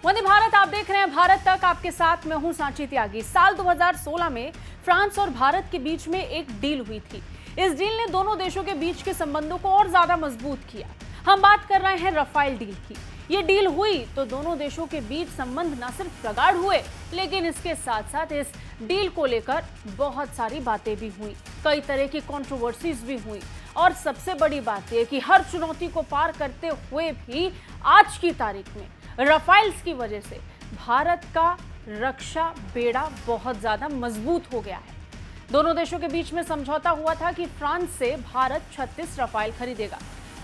वंदे भारत आप देख रहे हैं भारत तक, आपके साथ मैं हूं सांची त्यागी। साल 2016 में फ्रांस और भारत के बीच में एक डील हुई थी। इस डील ने दोनों देशों के बीच के संबंधों को और ज्यादा मजबूत किया। हम बात कर रहे हैं रफाल डील की। ये डील हुई तो दोनों देशों के बीच संबंध न सिर्फ प्रगाढ़ हुए, लेकिन इसके साथ साथ इस डील को लेकर बहुत सारी बातें भी हुई, कई तरह की कंट्रोवर्सीज भी हुई। और सबसे बड़ी बात यह कि हर चुनौती को पार करते हुए भी आज की तारीख में रफाल्स की वजह से भारत का रक्षा बेड़ा बहुत ज्यादा मजबूत हो गया है। दोनों देशों के बीच में समझौता हुआ था कि फ्रांस से भारत 36 रफाल खरीदेगा।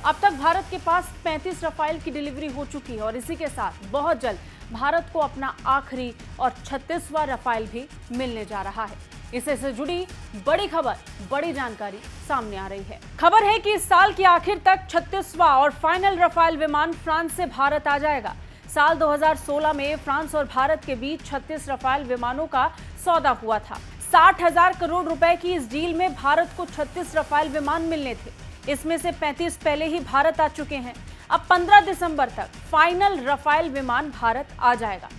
अब तक भारत के पास 35 रफाल की डिलीवरी हो चुकी है और इसी के साथ बहुत जल्द भारत को अपना आखिरी और 36वां रफाल भी मिलने जा रहा है। इससे से जुड़ी बड़ी खबर, बड़ी जानकारी सामने आ रही है। खबर है कि इस साल के आखिर तक 36वां और फाइनल रफाल विमान फ्रांस से भारत आ जाएगा। साल 2016 में फ्रांस और भारत के बीच 36 रफाल विमानों का सौदा हुआ था। 60,000 करोड़ रुपए की इस डील में भारत को 36 रफाल विमान मिलने थे। इसमें से 35 पहले ही भारत आ चुके हैं। अब 15 दिसंबर तक फाइनल रफाल विमान भारत आ जाएगा।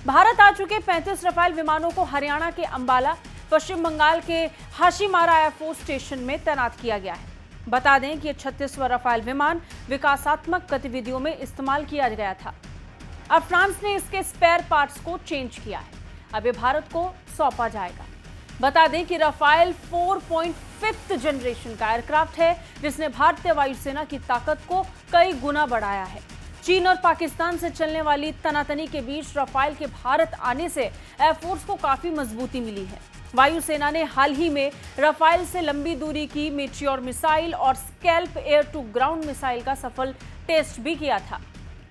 भारत आ चुके 35 रफाल विमानों को हरियाणा के अंबाला, पश्चिम बंगाल के हाशीमारा एयरफोर्स स्टेशन में तैनात किया गया है। बता दें कि 36वां रफाल विमान विकासात्मक गतिविधियों में इस्तेमाल किया गया था। अब फ्रांस ने इसके स्पेयर पार्ट्स को चेंज किया है। अब ये भारत को सौंपा जाएगा। बता दें कि रफाल 4.5th जनरेशन का एयरक्राफ्ट है, जिसने भारतीय वायुसेना की ताकत को कई गुना बढ़ाया है। चीन और पाकिस्तान से चलने वाली तनातनी के बीच रफाल के भारत आने से एयरफोर्स को काफी मजबूती मिली है। वायुसेना ने हाल ही में रफाल से लंबी दूरी की मेटियोर मिसाइल और Scalp air to ground missile का सफल टेस्ट भी किया था।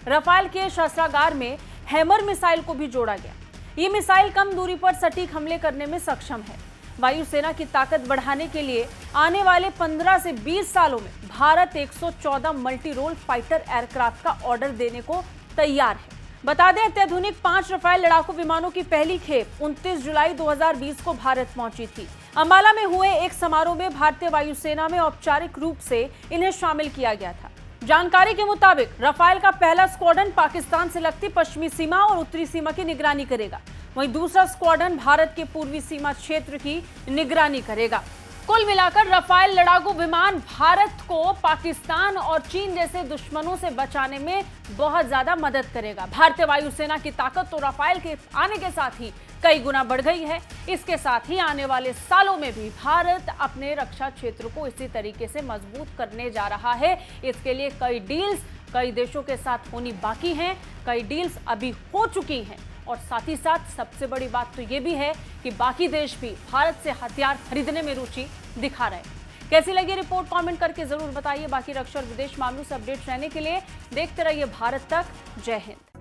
रफाल के शस्त्रागार में हैमर मिसाइल को भी जोड़ा गया। ये मिसाइल कम दूरी पर सटीक हमले करने में सक्षम है। वायुसेना की ताकत बढ़ाने के लिए आने वाले 15 से 20 सालों में Bharat 114 multi role fighter aircraft का ऑर्डर देने को तैयार है। बता दें, अत्याधुनिक 5 रफाल लड़ाकू विमानों की पहली खेप 29 जुलाई 2020 को भारत पहुंची थी। अंबाला में हुए एक समारोह में भारतीय वायुसेना में औपचारिक रूप से इन्हें शामिल किया गया था। जानकारी के मुताबिक रफाल का पहला स्क्वाड्रन पाकिस्तान से लगती पश्चिमी सीमा और उत्तरी सीमा की निगरानी करेगा। वहीं दूसरा स्क्वाड्रन भारत के पूर्वी सीमा क्षेत्र की निगरानी करेगा। कुल मिलाकर रफाल लड़ाकू विमान भारत को पाकिस्तान और चीन जैसे दुश्मनों से बचाने में बहुत ज्यादा मदद करेगा। भारतीय वायुसेना की ताकत तो रफाल के आने के साथ ही कई गुना बढ़ गई है। इसके साथ ही आने वाले सालों में भी भारत अपने रक्षा क्षेत्र को इसी तरीके से मजबूत करने जा रहा है। इसके लिए कई डील्स कई देशों के साथ होनी बाकी हैं, कई डील्स अभी हो चुकी हैं और साथ ही साथ सबसे बड़ी बात तो ये भी है कि बाकी देश भी भारत से हथियार खरीदने में रुचि दिखा रहे हैं। कैसी लगी रिपोर्ट कमेंट करके जरूर बताइए। बाकी रक्षा और विदेश मामलों से अपडेट रहने के लिए देखते रहिए भारत तक। जय हिंद।